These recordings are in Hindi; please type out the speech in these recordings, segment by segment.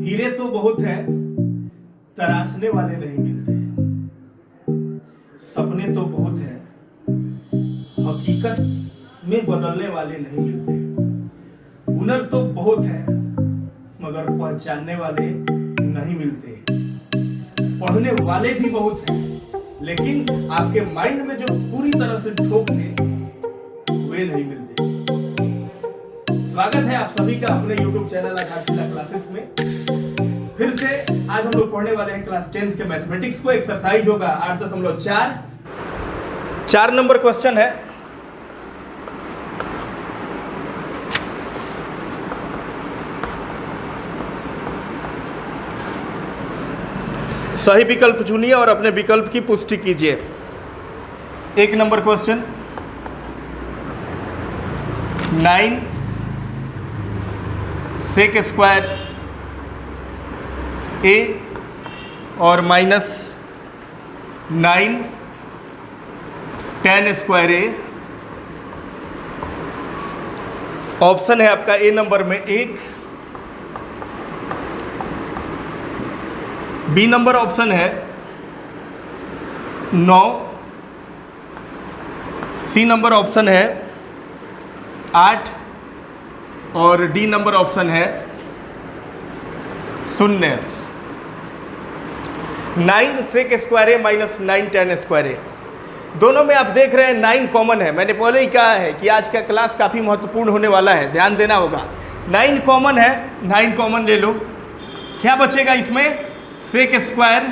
हीरे तो बहुत है, तराशने वाले नहीं मिलते। सपने तो बहुत है, हकीकत में बदलने वाले नहीं मिलते। हुनर तो बहुत है, मगर पहचानने वाले नहीं मिलते। पढ़ने वाले भी बहुत हैं, लेकिन आपके माइंड में जो पूरी तरह से ठोक दे वे नहीं मिलते। स्वागत है आप सभी का अपने YouTube चैनल आधारशिला क्लासेस में। फिर से आज हम लोग पढ़ने वाले हैं क्लास 10th के मैथमेटिक्स को। एक्सरसाइज होगा 8.4। 4 नंबर क्वेश्चन है। सही विकल्प चुनिए और अपने विकल्प की पुष्टि कीजिए। 1 number question, 9 sec square A और माइनस 9 tan स्क्वायर ए। ऑप्शन है आपका ए नंबर में 1, बी नंबर ऑप्शन है 9, सी नंबर ऑप्शन है 8 और डी नंबर ऑप्शन है 0। 9 सेक square A minus 9 tan square ए। दोनों में आप देख रहे हैं 9 कॉमन है। मैंने पहले ही कहा है कि आज का क्लास काफ़ी महत्वपूर्ण होने वाला है, ध्यान देना होगा। 9 कॉमन है, 9 कॉमन ले लो। क्या बचेगा इसमें? सेक स्क्वायर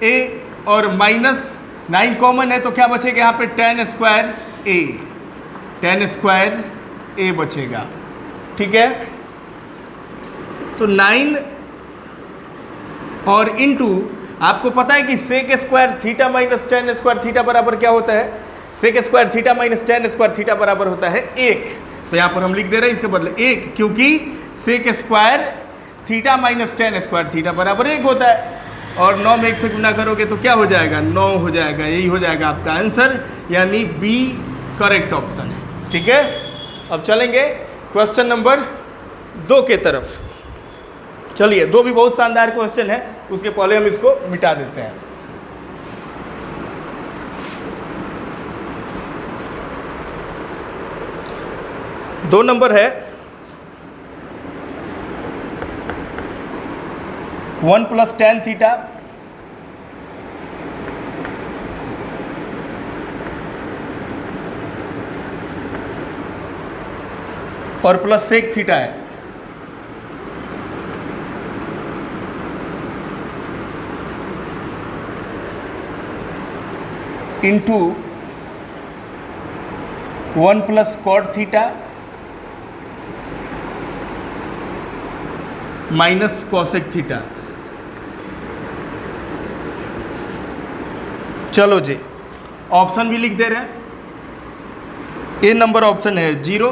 ए और माइनस 9 कॉमन है, तो क्या बचेगा यहाँ पे? tan स्क्वायर ए, tan स्क्वायर ए बचेगा। ठीक है, तो 9 और इंटू, आपको पता है कि sec square theta minus tan square theta बराबर क्या होता है? Sec square theta minus tan square theta बराबर होता है 1। तो यहाँ पर हम लिख दे रहे हैं इसके बदले 1, क्योंकि sec square theta minus tan square theta बराबर 1 होता है। और 9 में 1 से गुना करोगे तो क्या हो जाएगा? 9 हो जाएगा। यही हो जाएगा आपका आंसर, यानी बी करेक्ट ऑप्शन है। ठीक है, अब चलेंगे क्वेश्चन नंबर 2 के तरफ। चलिए, 2 भी बहुत शानदार क्वेश्चन है, उसके पहले हम इसको मिटा देते हैं। दो नंबर है 1 + tan थीटा और प्लस सेक थीटा है। Into 1 + cot theta minus cosec theta. चलो जी, ऑप्शन भी लिख दे रहे हैं। ए नंबर ऑप्शन है 0,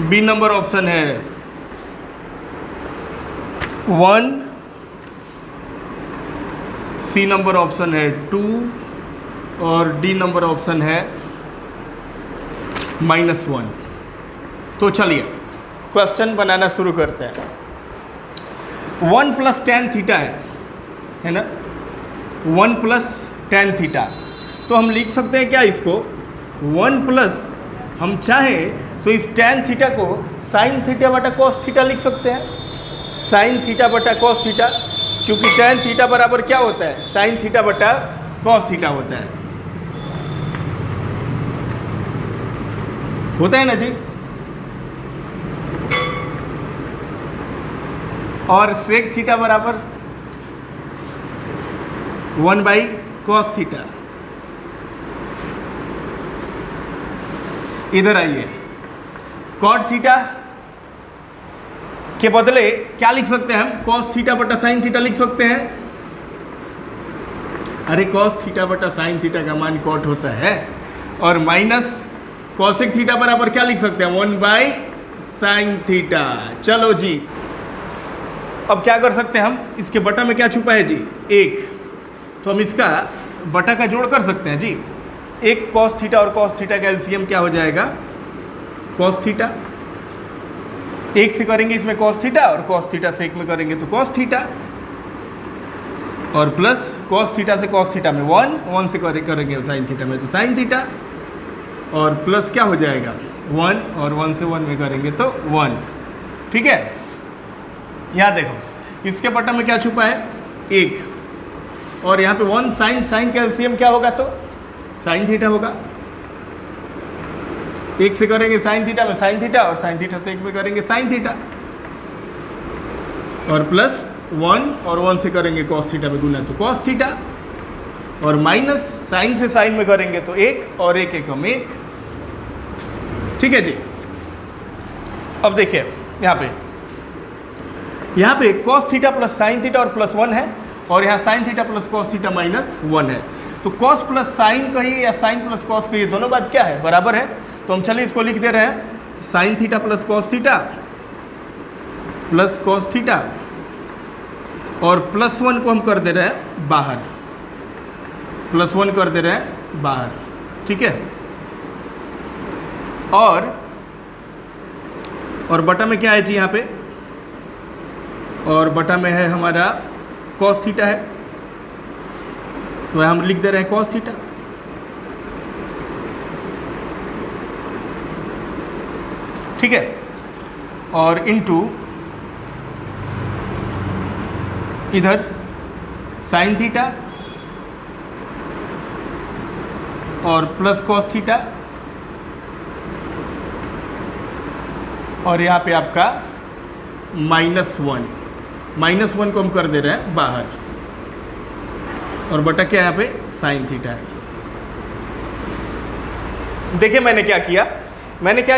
बी नंबर ऑप्शन है 1, सी नंबर ऑप्शन है 2 और डी नंबर ऑप्शन है -1। तो चलिए क्वेश्चन बनाना शुरू करते हैं। 1 + tan थीटा है ना? 1 + tan थीटा, तो हम लिख सकते हैं क्या इसको? 1 प्लस, हम चाहें तो इस tan थीटा को sin थीटा बटा cos थीटा लिख सकते हैं। sin थीटा बटा cos थीटा, क्योंकि tan थीटा बराबर क्या होता है? sin थीटा बटा cos थीटा होता है। होता है ना जी? और सेक थीटा बराबर 1/cos थीटा। इधर आइए, cot थीटा के बदले क्या लिख सकते हैं हम? cos थीटा बटा sin थीटा लिख सकते हैं। अरे cos थीटा बटा sin थीटा का मान cot होता है, और माइनस cosec थीटा बराबर क्या लिख सकते हैं? 1/sin theta. चलो जी, अब क्या कर सकते हैं हम? इसके बटा में क्या छुपा है जी? 1, तो हम इसका बटा का जोड़ कर सकते हैं जी। 1 cos थीटा और cos थीटा का एलसीएम क्या हो जाएगा? cos theta. एक से करेंगे इसमें कॉस थीटा और कॉस थीटा से एक में करेंगे तो कॉस थीटा और प्लस कॉस थीटा से कॉस थीटा में 1 से करेंगे साइन थीटा में तो साइन थीटा और प्लस क्या हो जाएगा 1 और 1 से 1 में करेंगे तो 1। ठीक है, यहाँ देखो इसके बटन में क्या छुपा है 1 और यहाँ पे 1 साइन का एलसीएम क्या होगा तो साइन थीटा होगा। एक से करेंगे साइन थीटा में साइन थीटा और साइन थीटा से एक में करेंगे साइन थीटा और प्लस 1 और 1 से करेंगे कॉस थीटा में गुना तो कॉस थीटा और माइनस साइन से साइन में करेंगे तो 1 और 1 एकम 1। ठीक है जी। अब देखिए यहाँ पे cos theta plus sine theta और प्लस 1 है और यहाँ sign theta plus cos theta minus 1 है। तो कॉस प्लस साइन कहिए या साइन प्लस कॉस कहिए दोनों बात क्या है बराबर है। तो हम चलिए इसको लिख दे रहे हैं sign theta plus cos theta और प्लस 1 को हम कर दे रहे हैं बाहर, प्लस 1 कर दे रहे हैं बाहर। ठीक है, और बटा में क्या है जी यहाँ पे और बटा में है हमारा कॉस थीटा है तो हम लिख दे रहे हैं कॉस थीटा। ठीक है, और इनटू इधर साइन थीटा और प्लस कॉस थीटा और यहाँ पे आपका -1 को हम कर दे रहे हैं बाहर और बटा क्या यहाँ पे साइन थीटा है। देखिए मैंने क्या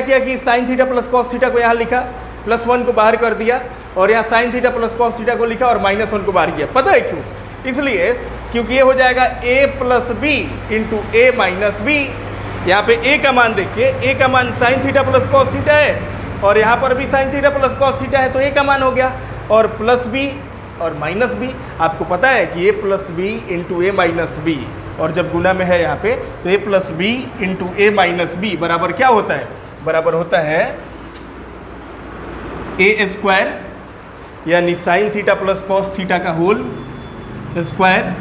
किया कि sign theta plus cos theta को यहाँ लिखा, प्लस 1 को बाहर कर दिया और यहाँ sign theta plus cos theta को लिखा और -1 को बाहर किया। पता है क्यों? इसलिए क्योंकि ये हो जाएगा a plus B into A minus B. यहाँ पे a का मान देखिए, a का मान sine theta plus cos theta है और यहाँ पर भी sine theta plus cos theta है तो a का मान हो गया और प्लस बी और माइनस बी। आपको पता है कि a plus B into A minus B और जब गुना में है यहाँ पे तो a plus B into A minus B बराबर क्या होता है? बराबर होता है a स्क्वायर यानी sine theta plus cos theta का होल स्क्वायर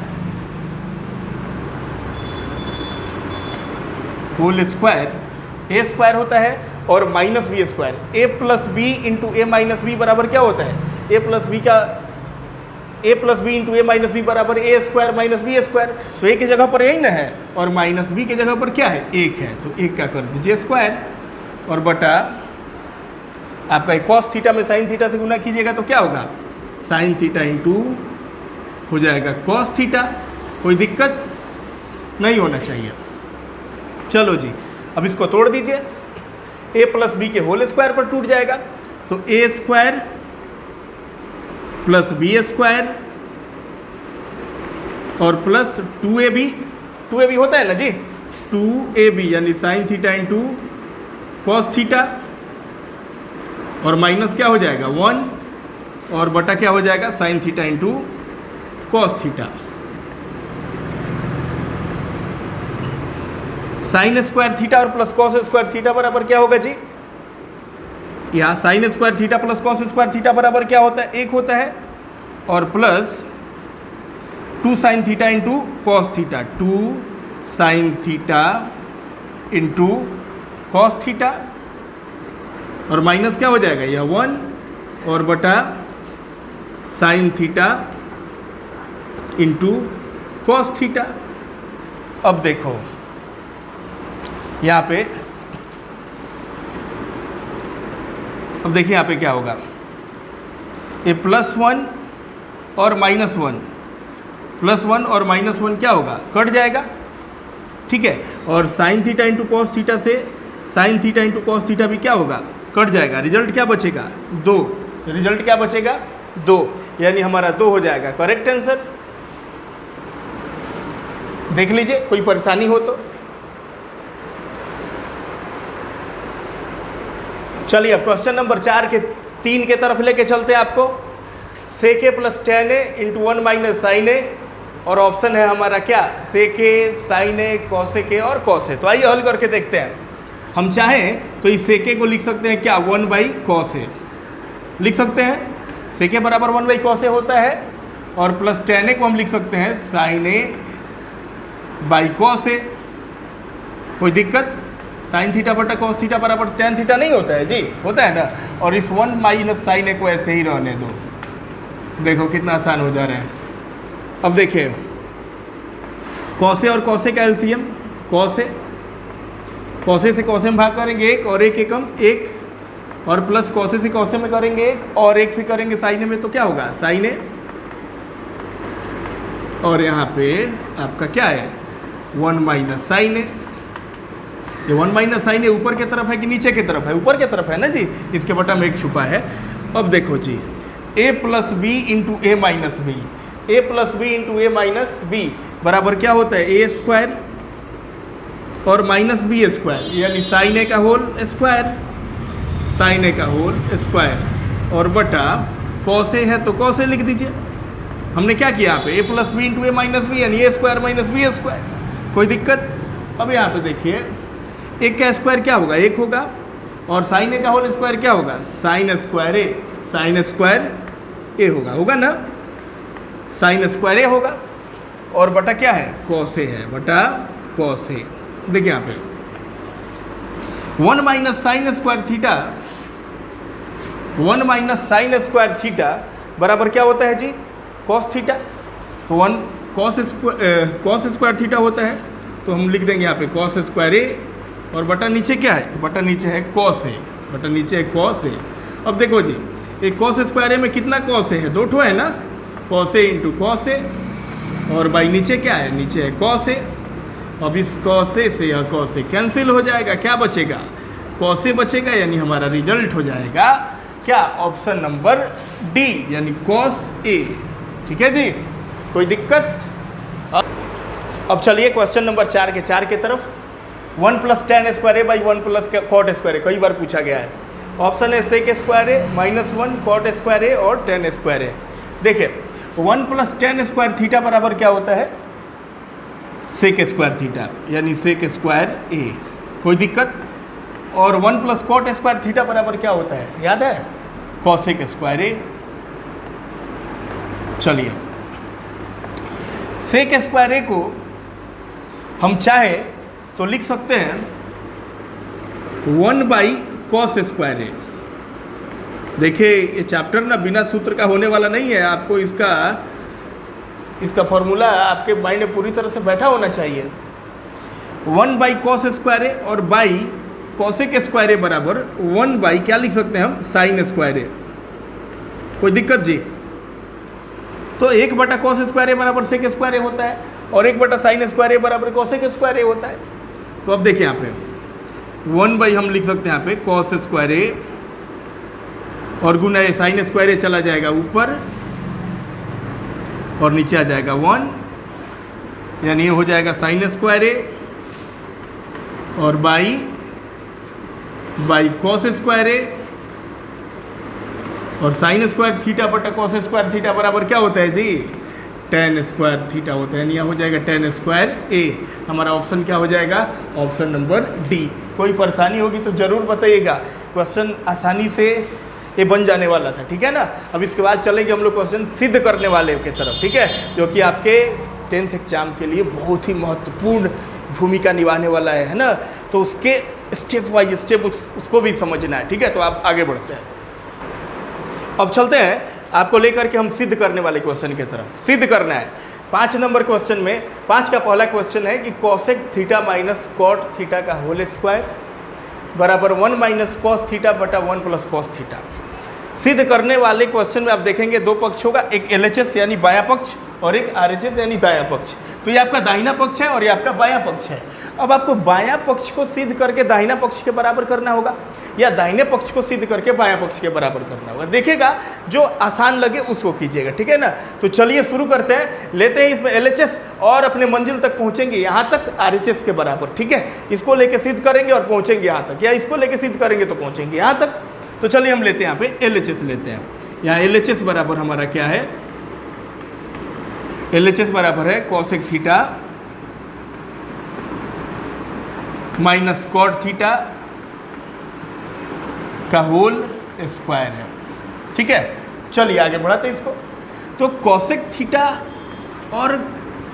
a स्क्वायर होता है और minus B square. a plus B into A minus B बराबर क्या होता है? a plus B into A minus B बराबर a square minus B square. तो a की जगह पर यही ना है और माइनस बी की जगह पर क्या है? 1 है तो 1 का कर दीजिए स्क्वायर और बटा आपका कॉस थीटा में साइन थीटा से गुना कीजिएगा तो क्या होगा? साइन थीटा इंटू हो जाएगा कॉस थीटा। कोई दिक्कत नहीं होना चाहिए। चलो जी, अब इसको तोड़ दीजिए। a प्लस बी के होल स्क्वायर पर टूट जाएगा तो a square plus B square और प्लस 2ab होता है ना जी, 2ab यानी sine theta into cos theta और माइनस क्या हो जाएगा 1 और बटा क्या हो जाएगा sine theta into cos theta. Sine square theta और प्लस कॉस स्क्वायर थीटा बराबर क्या होगा जी? यहाँ sine square theta plus cos square theta बराबर क्या होता है? 1 होता है और plus 2 sign theta into cos theta, 2 sign theta into cos theta और माइनस क्या हो जाएगा यह 1 और बटा sign theta into cos theta. अब देखो यहाँ पे, अब देखिए यहाँ पे क्या होगा, ये +1 और -1, +1 और -1 क्या होगा? कट जाएगा। ठीक है, और sine theta into cos theta से sine theta into cos theta भी क्या होगा? कट जाएगा। रिजल्ट क्या बचेगा? 2। रिजल्ट क्या बचेगा? 2, यानी हमारा 2 हो जाएगा करेक्ट आंसर। देख लीजिए, कोई परेशानी हो तो। चलिए अब क्वेश्चन नंबर 4 के 3 के तरफ लेके चलते हैं आपको। Sec A plus tan a into 1 minus sine A और ऑप्शन है हमारा क्या? सेक ए, साइन ए, कॉसेक ए और कॉस ए। तो आइए हल करके देखते हैं। हम चाहें तो इस सेक ए को लिख सकते हैं क्या? 1 बाई कॉस ए। लिख सकते हैं सेक ए बराबर 1/cos ए होता है, और प्लस tan ए को हम लिख सकते हैं sin ए बाई cos ए। कोई दिक्कत? sin थीटा बटा cos थीटा बराबर tan थीटा नहीं होता है जी, होता है ना। और इस 1 माइनस sin ए को ऐसे ही रहने दो। देखो कितना आसान हो जा रहा है। अब देखिए cos ए और cos ए का एलसीएम, cos ए से cos ए में भाग करेंगे 1 और 1 एकम 1, और प्लस cos ए से cos ए में करेंगे 1 और 1 से करेंगे sin ए में, तो क्या होगा sin ए, और यहाँ पे आपका क्या है 1 माइनस sin ए। ये 1 माइनस sin ए ऊपर की तरफ है कि नीचे की तरफ है? ऊपर की तरफ है ना जी, इसके बटा में 1 छुपा है। अब देखो जी a plus B into A minus B, A plus B into A minus B बराबर क्या होता है ए स्क्वायर और माइनस बी स्क्वायर, यानी साइन ए का होल स्क्वायर, साइन ए का होल स्क्वायर, और बटा कॉस ए है तो कॉस ए लिख दीजिए। हमने क्या किया यहाँ पे ए plus B into A minus B, यानी ए स्क्वायर माइनस बी स्क्वायर। कोई दिक्कत? अब यहाँ पे देखिए एक का स्क्वायर क्या होगा 1 होगा, और साइन ए का होल स्क्वायर क्या होगा साइन स्क्वायर ए, साइन स्क्वायर ए होगा ना, साइन स्क्वायर ए होगा, और बटा क्या है कॉस ए है, बटा कॉस ए। देखिए यहाँ पे 1 minus sign square theta, 1 minus sign square theta बराबर क्या होता है जी कॉस थीटा। तो 1 कॉस स्क्वायर थीटा होता है, तो हम लिख देंगे यहाँ पे कॉस स्क्वायर ए, और बटा नीचे क्या है, बटा नीचे है कॉस ए, बटा नीचे है कॉस ए। अब देखो जी एक कॉस स्क्वायर ए में कितना कॉस ए है 2 ठो है ना, cos A into cos A, और बाई नीचे क्या है नीचे है कॉस ए। अब इस कॉस ए से यह कॉस ए कैंसिल हो जाएगा, क्या बचेगा कॉस ए बचेगा, यानी हमारा रिजल्ट हो जाएगा क्या ऑप्शन नंबर डी, यानी कॉस ए। ठीक है जी, कोई दिक्कत? अब चलिए क्वेश्चन नंबर 4 के 4 की तरफ। 1 plus tan square A by 1 plus cot square A कई बार पूछा गया है। ऑप्शन है sec square A minus 1 cot square A और tan स्क्वायर ए। देखिए 1 प्लस tan स्क्वायर थीटा बराबर क्या होता है सेक स्क्वायर थीटा, यानी सेक स्क्वायर ए। कोई दिक्कत? और 1 प्लस कॉट स्क्वायर थीटा बराबर क्या होता है याद है कॉसेक स्क्वायर ए। चलिए सेक स्क्वायर ए को हम चाहे तो लिख सकते हैं 1 बाई कॉस स्क्वायर ए। देखिए ये चैप्टर ना बिना सूत्र का होने वाला नहीं है, आपको इसका फॉर्मूला आपके माइंड में पूरी तरह से बैठा होना चाहिए। 1 बाई कॉस स्क्वायर ए और बाई कॉसेक स्क्वायर ए बराबर 1 बाई क्या लिख सकते हैं हम साइन स्क्वायर ए। कोई दिक्कत जी? तो 1 बटा कॉस स्क्वायर ए बराबर सेक स्क्वायर ए होता है, और 1 बटा साइन स्क्वायर ए बराबर कॉसेक स्क्वायर ए होता है। तो अब देखिए यहाँ पे 1 बाई हम लिख सकते हैं यहाँ पे कॉस स्क्वायर ए, और गुना ए साइन स्क्वायर ए चला जाएगा ऊपर और नीचे आ जाएगा 1, यानी ये हो जाएगा साइन स्क्वायर ए और बाई कॉस स्क्वायर ए, और साइन स्क्वायर थीटा बटा कॉस स्क्वायर थीटा बराबर क्या होता है जी tan स्क्वायर थीटा होता है, यानी यहाँ हो जाएगा tan स्क्वायर ए। हमारा ऑप्शन क्या हो जाएगा ऑप्शन नंबर डी। कोई परेशानी होगी तो ज़रूर बताइएगा, क्वेश्चन आसानी से ये बन जाने वाला था। ठीक है ना। अब इसके बाद चलेंगे हम लोग क्वेश्चन सिद्ध करने वाले के तरफ, ठीक है, जो कि आपके 10th एग्जाम के लिए बहुत ही महत्वपूर्ण भूमिका निभाने वाला है ना। तो उसके स्टेप बाई स्टेप उसको भी समझना है। ठीक है, तो आप आगे बढ़ते हैं। अब चलते हैं आपको लेकर के हम सिद्ध करने वाले क्वेश्चन की तरफ। सिद्ध करना है 5 नंबर क्वेश्चन में। 5 का पहला क्वेश्चन है कि cosec theta minus cot theta का होल स्क्वायर बराबर 1 माइनस कॉस थीटा बटा 1 प्लस कॉस थीटा। सिद्ध करने वाले क्वेश्चन में आप देखेंगे 2 पक्ष होगा, एक LHS यानी बायां पक्ष और एक RHS यानी दायां पक्ष। तो ये आपका दाहिना पक्ष है और ये आपका बायां पक्ष है। अब आपको बायां पक्ष को सिद्ध करके दाहिना पक्ष के बराबर करना होगा, या दाहिने पक्ष को सिद्ध करके बायां पक्ष के बराबर करना होगा। देखिएगा जो आसान लगे उसको कीजिएगा। ठीक है ना। तो चलिए शुरू करते हैं। लेते हैं इसमें LHS और अपने मंजिल तक पहुंचेंगे यहाँ तक RHS के बराबर। ठीक है, इसको लेके सिद्ध करेंगे और पहुंचेंगे यहाँ तक, या इसको लेके सिद्ध करेंगे तो पहुंचेंगे यहाँ तक। तो चलिए हम लेते हैं यहाँ पे LHS लेते हैं। यहाँ LHS बराबर हमारा क्या है, LHS बराबर है cosec theta minus cot theta का होल स्क्वायर है। ठीक है, चलिए आगे बढ़ाते हैं इसको। तो कॉसेक थीटा और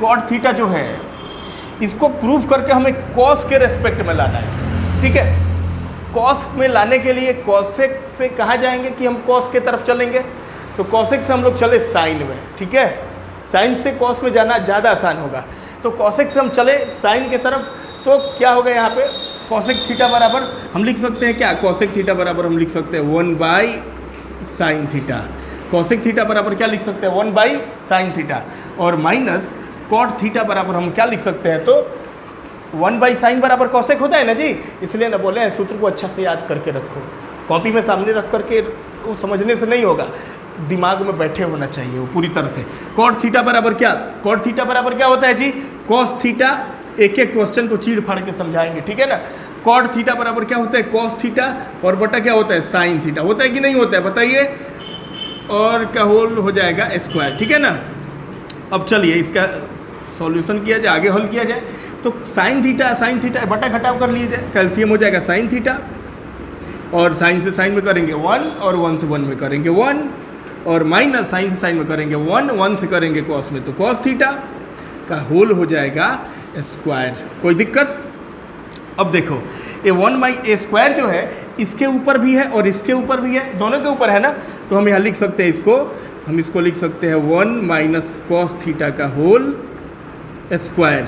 कॉट थीटा जो है इसको प्रूफ करके हमें कॉस के रेस्पेक्ट में लाना है, ठीक है। कॉस में लाने के लिए कॉसेक से कहाँ जाएंगे कि हम कॉस के तरफ चलेंगे, तो कॉसेक से हम लोग चले साइन में, ठीक है। साइन से कॉस में जाना ज़्यादा आसान होगा, तो कॉसेक से हम चले साइन के तरफ, तो क्या होगा यहाँ पे कॉसेक थीटा बराबर हम लिख सकते हैं क्या, कॉसेक थीटा बराबर हम लिख सकते हैं 1/sin थीटा। कॉसेक थीटा बराबर क्या लिख सकते हैं 1/sin थीटा, और माइनस कॉट थीटा बराबर हम क्या लिख सकते हैं, तो 1/sin बराबर कॉसेक होता है ना जी, इसलिए ना बोले सूत्र को अच्छा से याद करके रखो, कॉपी में सामने रख करके वो समझने से नहीं होगा, दिमाग में बैठे होना चाहिए वो पूरी तरह से। कॉट थीटा बराबर क्या, कॉट थीटा बराबर क्या होता है जी, कॉस थीटा, एक एक क्वेश्चन को चीड़ फाड़ के समझाएंगे, ठीक है ना। कॉट थीटा बराबर क्या होता है कॉस थीटा, और बटा क्या होता है साइन थीटा, होता है कि नहीं होता है बताइए, और क्या होल हो जाएगा स्क्वायर, ठीक है ना। अब चलिए इसका सॉल्यूशन किया जाए, आगे हल किया जाए। तो साइन थीटा बटा घटाव कर लिया जाए, कैल्सियम हो जाएगा साइन थीटा, और साइन से साइन में करेंगे 1, और 1 से 1 में करेंगे 1, और माइनस साइन से साइन में करेंगे 1, 1 से करेंगे कॉस में, तो कॉस थीटा का होल हो जाएगा स्क्वायर। कोई दिक्कत। अब देखो ये स्क्वायर जो है इसके ऊपर भी है और इसके ऊपर भी है, दोनों के ऊपर है ना, तो हम यहाँ लिख सकते हैं इसको, हम इसको लिख सकते हैं 1 माइनस कॉस थीटा का होल स्क्वायर,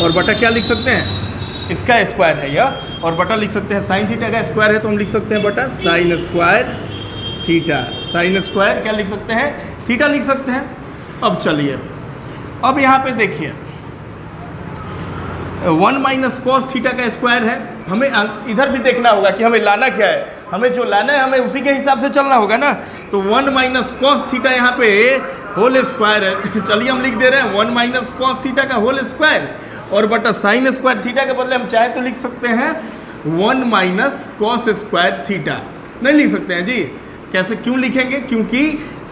और बटा क्या लिख सकते हैं इसका स्क्वायर है यह, और बटा लिख सकते हैं साइन थीटा का स्क्वायर है तो हम लिख सकते हैं बटा sign square theta. Sine square क्या लिख सकते हैं, थीटा लिख सकते हैं। अब चलिए अब यहाँ पे देखिए 1 माइनस कॉस थीटा का स्क्वायर है, हमें इधर भी देखना होगा कि हमें लाना क्या है, हमें जो लाना है हमें उसी के हिसाब से चलना होगा ना। तो 1 माइनस कॉस थीटा यहाँ पे होल स्क्वायर है, चलिए हम लिख दे रहे हैं 1 माइनस कॉस थीटा का होल स्क्वायर, और बटा साइन स्क्वायर थीटा के बदले हम चाहे तो लिख सकते हैं 1 माइनस कॉस स्क्वायर थीटा। नहीं लिख सकते हैं जी, कैसे क्यों लिखेंगे, क्योंकि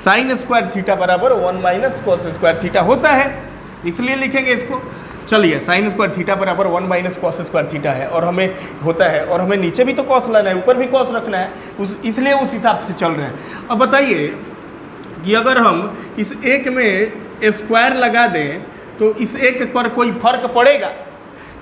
साइन स्क्वायर थीटा बराबर 1 माइनस कॉस स्क्वायर थीटा होता है, इसलिए लिखेंगे इसको। चलिए साइन स्क्वायर थीटा बराबर 1 माइनस कॉस स्क्वायर थीटा है, और हमें होता है, और हमें नीचे भी तो कॉस लाना है, ऊपर भी कॉस रखना है, इसलिए उस हिसाब से चल रहे हैं। अब बताइए कि अगर हम इस एक में स्क्वायर लगा दें तो इस एक पर कोई फर्क पड़ेगा,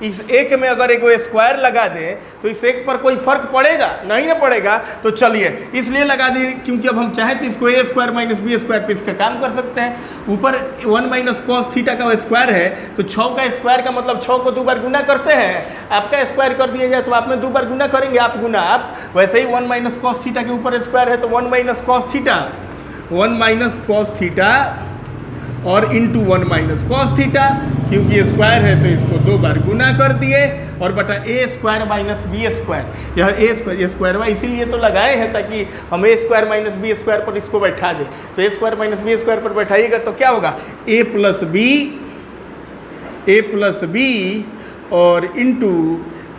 इस एक में अगर एक स्क्वायर लगा दें तो इस एक पर कोई फर्क पड़ेगा, नहीं ना पड़ेगा। तो चलिए इसलिए लगा दें क्योंकि अब हम चाहे तो इसको ए स्क्वायर माइनस बी स्क्वायर पे इसका काम कर सकते हैं। ऊपर 1 माइनस कॉस थीटा का स्क्वायर है तो 6 का स्क्वायर का मतलब 6 को 2 बार गुना करते हैं, आपका स्क्वायर कर दिया जाए तो आप में 2 बार गुना करेंगे, आप गुना आप, वैसे ही 1 माइनस कॉस थीटा के ऊपर स्क्वायर है तो 1 minus cos theta, 1 minus cos theta और इंटू 1 माइनस कॉस थीटा, क्योंकि स्क्वायर है तो इसको 2 बार गुना कर दिए, और बटा ए स्क्वायर माइनस बी स्क्वायर, यह ए स्क्वायर वाई इसीलिए तो लगाए हैं ताकि हम A square minus B square पर इसको बैठा दें। तो A square minus B square पर बैठाइएगा तो क्या होगा ए प्लस बी और into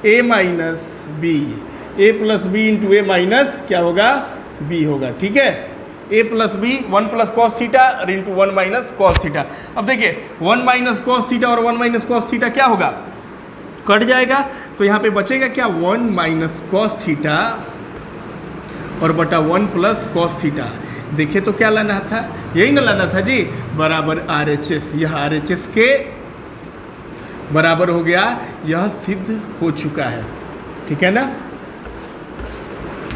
A minus B, A plus B into A minus क्या होगा बी होगा, ठीक है। A plus B 1 plus cos theta और इंटू 1 माइनस कॉस थीटा। अब देखिए 1 माइनस कॉस थीटा और 1 माइनस कॉस थीटा क्या होगा, कट जाएगा, तो यहाँ पे बचेगा क्या 1 माइनस कॉस थीटा और बटा 1 प्लस कॉस थीटा। देखिए तो क्या लाना था, यही ना लाना था जी, बराबर RHS, यह RHS के बराबर हो गया, यह सिद्ध हो चुका है, ठीक है ना।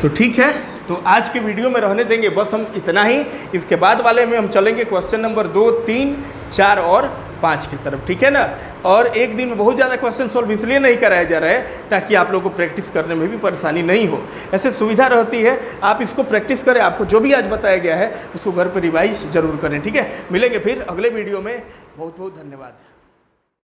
तो ठीक है, तो आज के वीडियो में रहने देंगे बस हम इतना ही, इसके बाद वाले में हम चलेंगे क्वेश्चन नंबर 2, 3, 4 और 5 की तरफ, ठीक है ना। और एक दिन में बहुत ज़्यादा क्वेश्चन सॉल्व इसलिए नहीं कराया जा रहा है ताकि आप लोगों को प्रैक्टिस करने में भी परेशानी नहीं हो, ऐसे सुविधा रहती है, आप इसको प्रैक्टिस करें, आपको जो भी आज बताया गया है उसको घर पर रिवाइज जरूर करें, ठीक है। मिलेंगे फिर अगले वीडियो में, बहुत बहुत धन्यवाद।